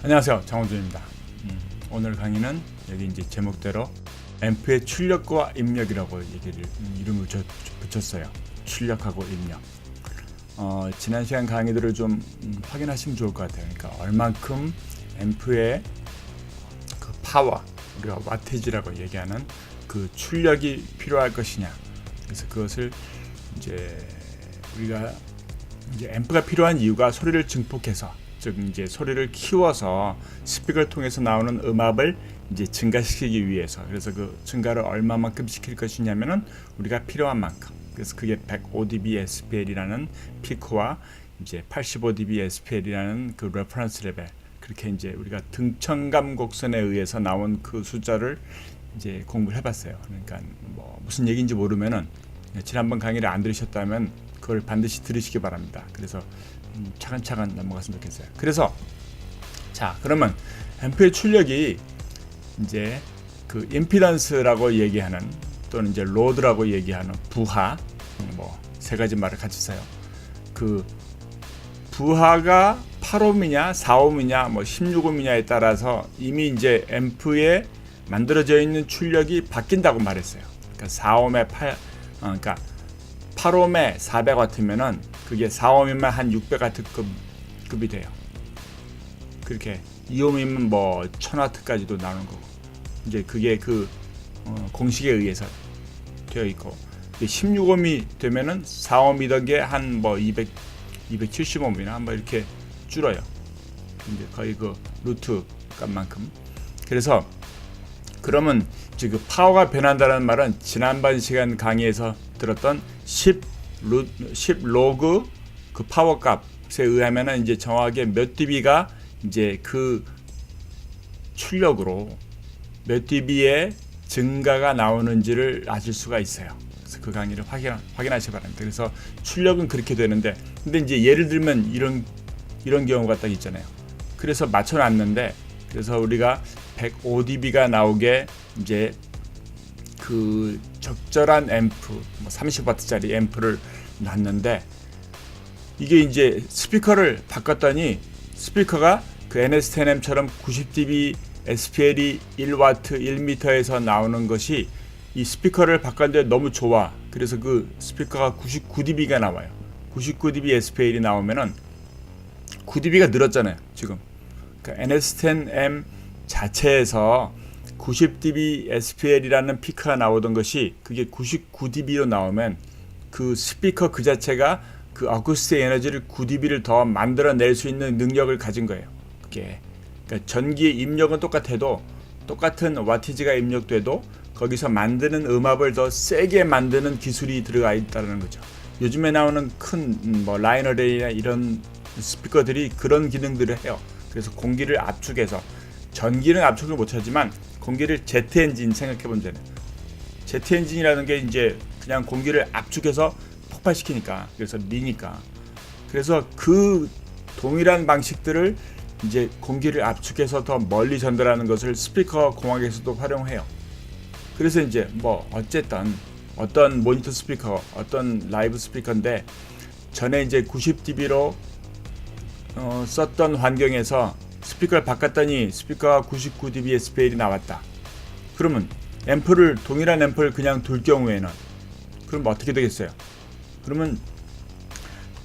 안녕하세요, 장원준입니다. 오늘 강의는 여기 이제 제목대로 앰프의 출력과 입력이라고 이름을 붙였어요. 출력하고 입력. 지난 시간 강의들을 좀 확인하시면 좋을 것 같아요. 그러니까 얼만큼 앰프의 그 파워, 우리가 와테지라고 얘기하는 그 출력이 필요할 것이냐. 그래서 그것을 이제 우리가 이제 앰프가 필요한 이유가 소리를 증폭해서, 즉 이제 소리를 키워서 스피커를 통해서 나오는 음압을 이제 증가시키기 위해서. 그래서 그 증가를 얼마만큼 시킬 것이냐면은 우리가 필요한 만큼. 그래서 그게 105dB SPL이라는 피크와 이제 85dB SPL이라는 그 레퍼런스 레벨, 그렇게 이제 우리가 등청감 곡선에 의해서 나온 그 숫자를 이제 공부를 해봤어요. 그러니까 뭐 무슨 얘기인지 모르면은 지난번 강의를 안 들으셨다면 그걸 반드시 들으시기 바랍니다. 그래서 차근차근 넘어갔으면 좋겠어요. 그래서 자, 그러면 앰프의 출력이 이제 그 임피던스라고 얘기하는, 또는 이제 로드라고 얘기하는 부하, 뭐 세 가지 말을 같이 써요. 그 부하가 8옴이냐 4옴이냐 뭐 16옴이냐에 따라서 이미 이제 앰프에 만들어져 있는 출력이 바뀐다고 말했어요. 그러니까 4옴에 그러니까 8옴에 400W면은 그게 4옴이면 한 600W 급이 돼요. 그렇게 2옴이면 뭐 1000W까지도 나오는 거고. 이제 그게 그 공식에 의해서 되어 있고, 16옴이 되면은 4옴이던 게 한 뭐 270옴이나 뭐 이렇게 줄어요. 이제 거의 그 루트 값만큼. 그래서 그러면 이제 그 파워가 변한다는 말은 지난번 시간 강의에서 들었던 10 로그 그 파워 값에 의하면은 이제 정확하게 몇 dB가 이제 그 출력으로 몇 dB의 증가가 나오는지를 아실 수가 있어요. 그래서 그 강의를 확인하시기 바랍니다. 그래서 출력은 그렇게 되는데, 근데 이제 예를 들면 이런 경우가 딱 있잖아요. 그래서 맞춰놨는데, 그래서 우리가 105dB가 나오게 이제 그 적절한 앰프, 뭐 30W짜리 앰프를 놨는데, 이게 이제 스피커를 바꿨더니 스피커가 그 NS10M처럼 90dB SPL이 1W 1m에서 나오는 것이 이 스피커를 바꿨는데 너무 좋아. 그래서 그 스피커가 99dB가 나와요. 99dB SPL이 나오면은 9dB가 늘었잖아요, 지금. 그러니까 NS10M 자체에서 90dB SPL이라는 피크가 나오던 것이 그게 99dB로 나오면 그 스피커 그 자체가 그 어쿠스틱 에너지를 9dB를 더 만들어낼 수 있는 능력을 가진 거예요. 그게 그러니까 전기의 입력은 똑같아도, 똑같은 와티지가 입력돼도 거기서 만드는 음압을 더 세게 만드는 기술이 들어가 있다는 거죠. 요즘에 나오는 큰 뭐 라이너레이나 이런 스피커들이 그런 기능들을 해요. 그래서 공기를 압축해서, 전기는 압축을 못하지만 공기를 제트 엔진 생각해보면 되네. 제트 엔진이라는 게 이제 그냥 공기를 압축해서 폭발시키니까, 그래서 미니까. 그래서 그 동일한 방식들을 이제 공기를 압축해서 더 멀리 전달하는 것을 스피커 공학에서도 활용해요. 그래서 이제 뭐 어쨌든 어떤 모니터 스피커, 어떤 라이브 스피커인데 전에 이제 90dB로 썼던 환경에서 스피커를 바꿨더니 스피커가 99dB SPL이 나왔다. 그러면 동일한 앰프를 그냥 둘 경우에는 그럼 어떻게 되겠어요? 그러면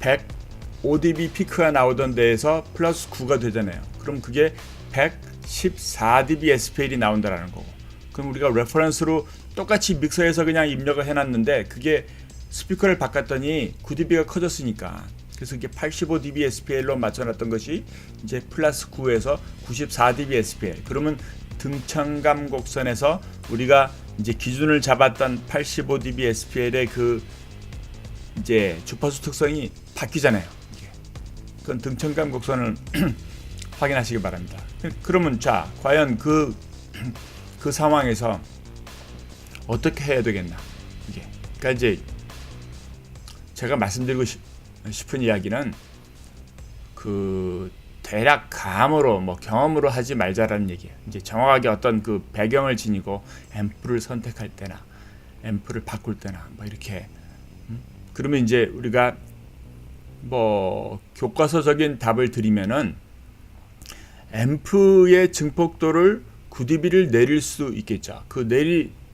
105dB 피크가 나오던 데에서 플러스 9가 되잖아요. 그럼 그게 114dB SPL이 나온다라는 거고. 그럼 우리가 레퍼런스로 똑같이 믹서에서 그냥 입력을 해놨는데 그게 스피커를 바꿨더니 9dB가 커졌으니까, 그래서 이게 85dB SPL로 맞춰놨던 것이 이제 플러스 9에서 94dB SPL. 그러면 등청감 곡선에서 우리가 이제 기준을 잡았던 85dB SPL의 그 이제 주파수 특성이 바뀌잖아요. 그건 등청감 곡선을 확인하시기 바랍니다. 그러면 자, 과연 그 상황에서 어떻게 해야 되겠나? 이게 그러니까 이제 제가 말씀드리고 싶은 이야기는 그 대략 감으로 뭐 경험으로 하지 말자라는 얘기예요. 이제 정확하게 어떤 그 배경을 지니고 앰프를 선택할 때나 앰프를 바꿀 때나 뭐 이렇게 그러면 이제 우리가 뭐 교과서적인 답을 드리면은 앰프의 증폭도를 9dB를 내릴 수 있겠죠. 그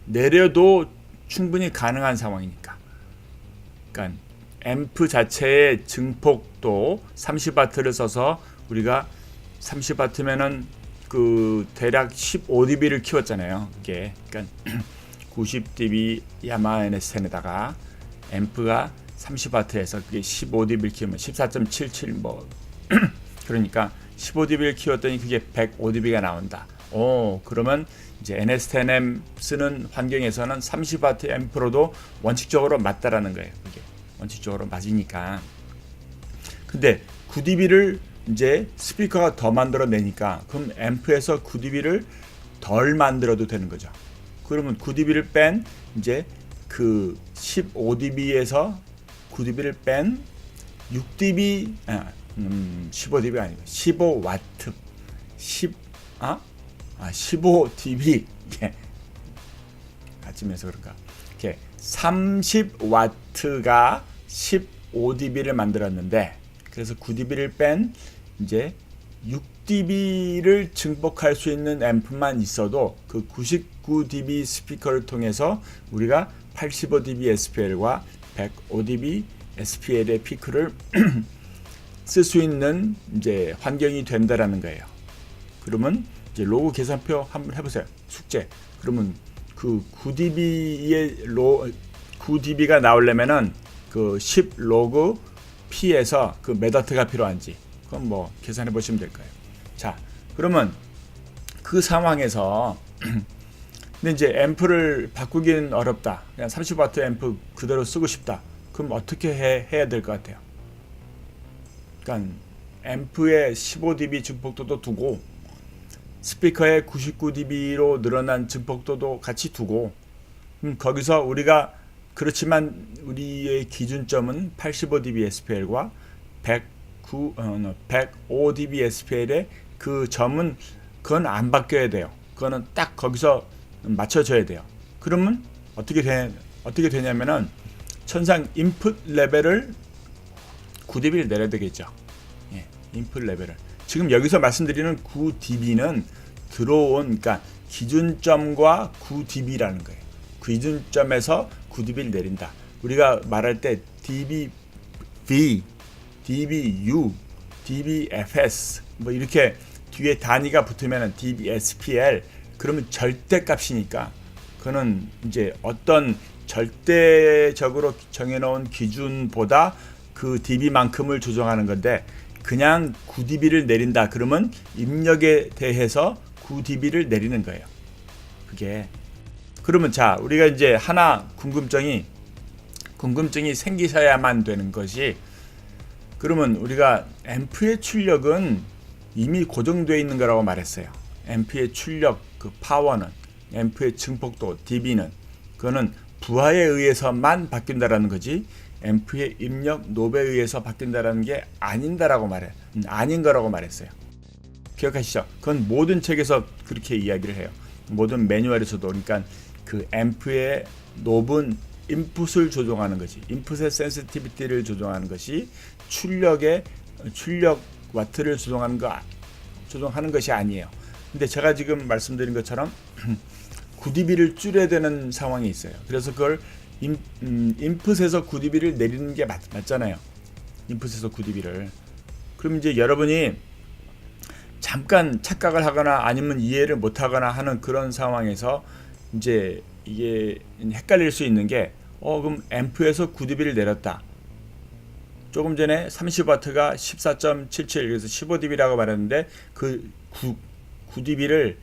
내려도 충분히 가능한 상황이니까. 그러니까 앰프 자체의 증폭도 30W를 써서 우리가 30W면은 그 대략 15dB를 키웠잖아요. 이게 그러니까 90dB 야마 NS10에다가 앰프가 30W에서 그게 15dB를 키우면 14.77 뭐 그러니까 15dB를 키웠더니 그게 105dB가 나온다. 그러면 이제 NS10M 쓰는 환경에서는 30W 앰프로도 원칙적으로 맞다라는 거예요. 그게 원칙적으로 맞으니까. 근데 9dB를 이제 스피커가 더 만들어내니까 그럼 앰프에서 9dB를 덜 만들어도 되는 거죠. 그러면 9dB를 뺀 이제 그 15dB에서 9dB를 뺀 6dB 15dB 아니고 15W 15dB 아침에서 그런가 이렇게 30W가 15dB를 만들었는데 그래서 9dB를 뺀 이제 6dB를 증폭할 수 있는 앰프만 있어도 그 99dB 스피커를 통해서 우리가 85dB SPL과 105dB SPL의 피크를 쓸 수 있는 이제 환경이 된다라는 거예요. 그러면 이제 로그 계산표 한번 해보세요. 숙제. 그러면 그 9dB가 나오려면은 그 10 로그 P에서 그 몇 와트가 필요한지 그건 뭐 계산해 보시면 될 거예요. 자, 그러면 그 상황에서 근데 이제 앰프를 바꾸기는 어렵다. 그냥 30W 앰프 그대로 쓰고 싶다. 그럼 어떻게 해야 될 것 같아요? 그러니까 앰프의 15dB 증폭도도 두고 스피커의 99dB로 늘어난 증폭도도 같이 두고 거기서 우리가 그렇지만 우리의 기준점은 85dB SPL과 105dB SPL의 그 점은 그건 안 바뀌어야 돼요. 그거는 딱 거기서 맞춰져야 돼요. 그러면 어떻게 되냐면은 천상 인풋 레벨을 9dB를 내려야 되겠죠. 예, 인풋 레벨을. 지금 여기서 말씀드리는 9dB는 들어온 그러니까 기준점과 9dB라는 거예요. 기준점에서 9dB를 내린다. 우리가 말할 때 dBV, dBU, dBFS 뭐 이렇게 뒤에 단위가 붙으면 dBSPL 그러면 절대값이니까 그거는 이제 어떤 절대적으로 정해놓은 기준보다 그 dB만큼을 조정하는 건데 그냥 9dB를 내린다 그러면 입력에 대해서 9dB를 내리는 거예요. 그게 그러면 자 우리가 이제 하나 궁금증이 생기셔야만 되는 것이 그러면 우리가 앰프의 출력은 이미 고정되어 있는 거라고 말했어요. 앰프의 출력 그 파워는 앰프의 증폭도 dB는 그거는 부하에 의해서만 바뀐다라는 거지 앰프의 입력 노브에 의해서 바뀐다라는 게 아닌 거라고 말했어요. 기억하시죠? 그건 모든 책에서 그렇게 이야기를 해요. 모든 매뉴얼에서도 그러니까 그 앰프의 노브는 인풋을 조정하는 것이 인풋의 센시티비티를 조정하는 것이 출력 와트를 조정하는 것이 아니에요. 근데 제가 지금 말씀드린 것처럼 9dB를 줄여야 되는 상황이 있어요. 그래서 그걸 인풋에서 9dB를 내리는 게 맞잖아요. 인풋에서 9dB를. 그럼 이제 여러분이 잠깐 착각을 하거나 아니면 이해를 못 하거나 하는 그런 상황에서 이제 이게 헷갈릴 수 있는 게 그럼 앰프에서 9dB를 내렸다. 조금 전에 30W가 14.77 그래서 15dB라고 말했는데 그 9dB를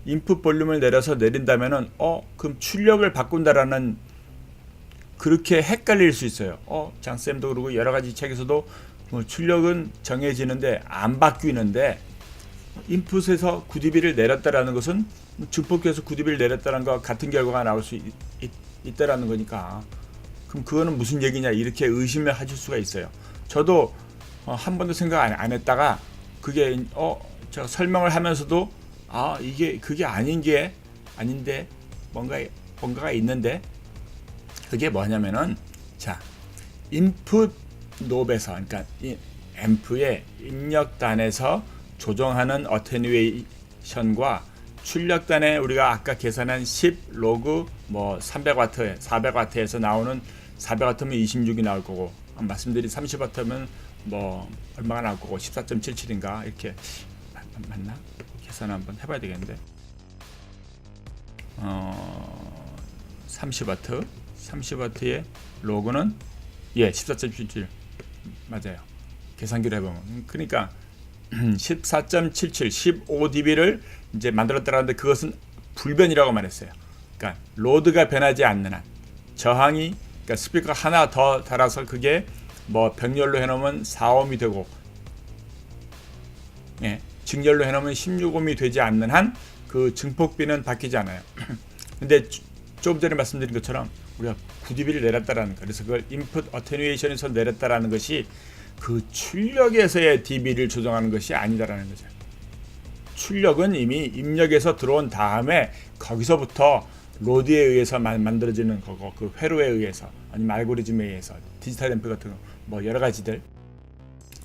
인풋 볼륨을 내려서 내린다면은 그럼 출력을 바꾼다라는 그렇게 헷갈릴 수 있어요. 장쌤도 그러고 여러 가지 책에서도 뭐 출력은 정해지는데 안 바뀌는데 인풋에서 9dB를 내렸다라는 것은 증폭기에서 9dB를 내렸다는 것과 같은 결과가 나올 수 있다라는 거니까 그럼 그거는 무슨 얘기냐 이렇게 의심을 하실 수가 있어요. 저도 한 번도 생각 안 했다가 그게 제가 설명을 하면서도 이게 그게 아닌데 뭔가가 있는데 그게 뭐냐면은 자 인풋 노브에서 그러니까 이 앰프의 입력단에서 조정하는 어테뉴에이션과 출력단에 우리가 아까 계산한 10 로그 뭐 300W, 400W에서 나오는 400W면 26이 나올 거고 말씀드린 30W면 뭐 얼마가 나올 거고 14.77인가 이렇게 맞나? 계산 한번 해봐야 되겠는데 30W의 로그는 14.77 맞아요. 계산기를 해보면 그러니까 14.77 15dB를 이제 만들었다는데 그것은 불변이라고 말했어요. 그러니까 로드가 변하지 않는 한 저항이 그러니까 스피커 하나 더 달아서 그게 뭐 병렬로 해놓으면 4ohm이 되고 직렬로 해놓으면 16ohm이 되지 않는 한 그 증폭비는 바뀌지 않아요. 근데 조금 전에 말씀드린 것처럼 우리가 9dB를 내렸다라는 거 그래서 그걸 인풋 어테뉴에이션에서 내렸다라는 것이 그 출력에서의 dB를 조정하는 것이 아니다라는 거죠. 출력은 이미 입력에서 들어온 다음에 거기서부터 로드에 의해서 만들어지는 거고 그 회로에 의해서 아니면 알고리즘에 의해서 디지털 앰프 같은 거 뭐 여러 가지들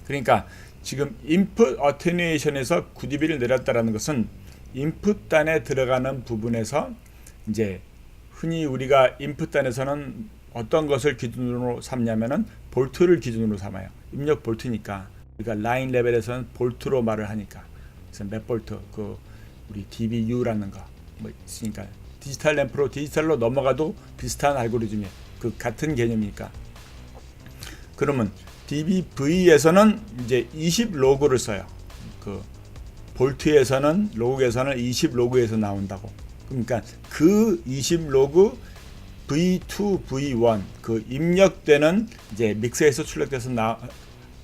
그러니까 지금 인풋 어테뉴에이션에서 9dB를 내렸다라는 것은 인풋 단에 들어가는 부분에서 이제 흔히 우리가 인풋 단에서는 어떤 것을 기준으로 삼냐면은 볼트를 기준으로 삼아요. 입력 볼트니까 우리가 라인 레벨에서는 볼트로 말을 하니까 그래서 몇 볼트 그 우리 dBu라는 거 뭐 있으니까 디지털 램프로 디지털로 넘어가도 비슷한 알고리즘이에요. 그 같은 개념이니까 그러면 dBV에서는 이제 20 로그를 써요. 그 볼트에서는 로그에서는 20 로그에서 나온다고. 그러니까 그 20 로그 V2, V1 그 입력되는 이제 믹서에서 출력돼서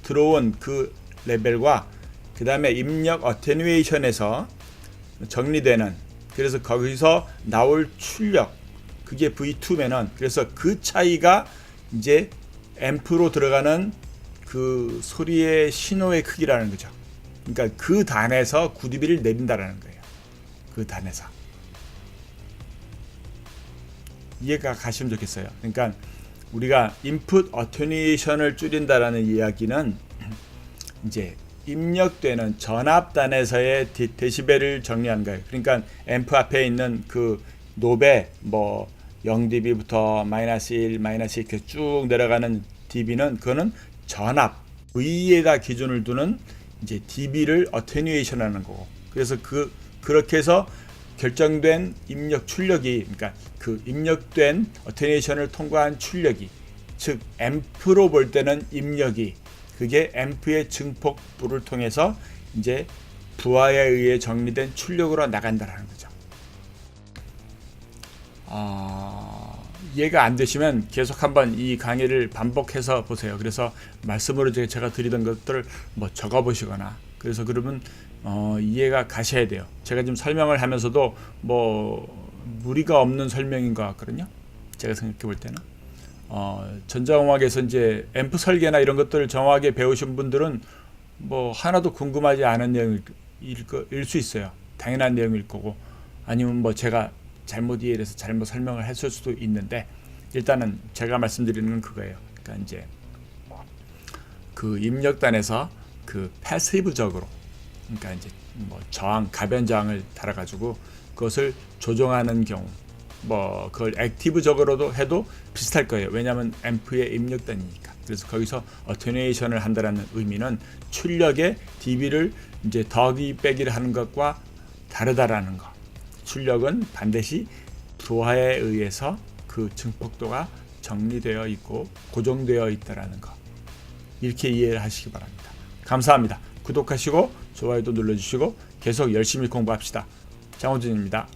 들어온 그 레벨과 그 다음에 입력 어테뉴에이션에서 정리되는 그래서 거기서 나올 출력 그게 V2면은 그래서 그 차이가 이제 앰프로 들어가는 그 소리의 신호의 크기라는 거죠. 그러니까 그 단에서 9dB를 내린다라는 거예요. 그 단에서. 이해가 가시면 좋겠어요. 그러니까 우리가 인풋 어테뉴에이션을 줄인다라는 이야기는 이제 입력되는 전압단에서의 데시벨을 정리한 거예요. 그러니까 앰프 앞에 있는 그 노베 뭐 0dB부터 마이너스 1, 마이너스 2 이렇게 쭉 내려가는 dB는 그거는 전압 V에다 기준을 두는 이제 dB를 어테뉴에이션하는 거고. 그래서 그렇게 해서 결정된 입력 출력이 그러니까 그 입력된 어테뉴에이션을 통과한 출력이 즉 앰프로 볼 때는 입력이 그게 앰프의 증폭부를 통해서 이제 부하에 의해 정리된 출력으로 나간다라는 거죠. 이해가 안 되시면 계속 한번 이 강의를 반복해서 보세요. 그래서 말씀으로 제가 드리던 것들을 뭐 적어 보시거나 그래서 그러면 이해가 가셔야 돼요. 제가 지금 설명을 하면서도 뭐 무리가 없는 설명인 것 같거든요. 제가 생각해 볼 때는 전자공학에서 이제 앰프 설계나 이런 것들을 정확하게 배우신 분들은 뭐 하나도 궁금하지 않은 내용일 수 있어요. 당연한 내용일 거고 아니면 뭐 제가 잘못 이해해서 잘못 설명을 했을 수도 있는데 일단은 제가 말씀드리는 건 그거예요. 그러니까 이제 그 입력단에서 그 패시브적으로 그러니까 이제 뭐 저항, 가변 저항을 달아가지고 그것을 조정하는 경우 뭐 그걸 액티브적으로도 해도 비슷할 거예요. 왜냐하면 앰프의 입력단이니까. 그래서 거기서 어테뉴에이션을 한다는 의미는 출력의 dB를 이제 더하기 빼기를 하는 것과 다르다라는 거. 출력은 반드시 부하에 의해서 그 증폭도가 정리되어 있고 고정되어 있다라는 거. 이렇게 이해를 하시기 바랍니다. 감사합니다. 구독하시고 좋아요도 눌러주시고 계속 열심히 공부합시다. 장호준입니다.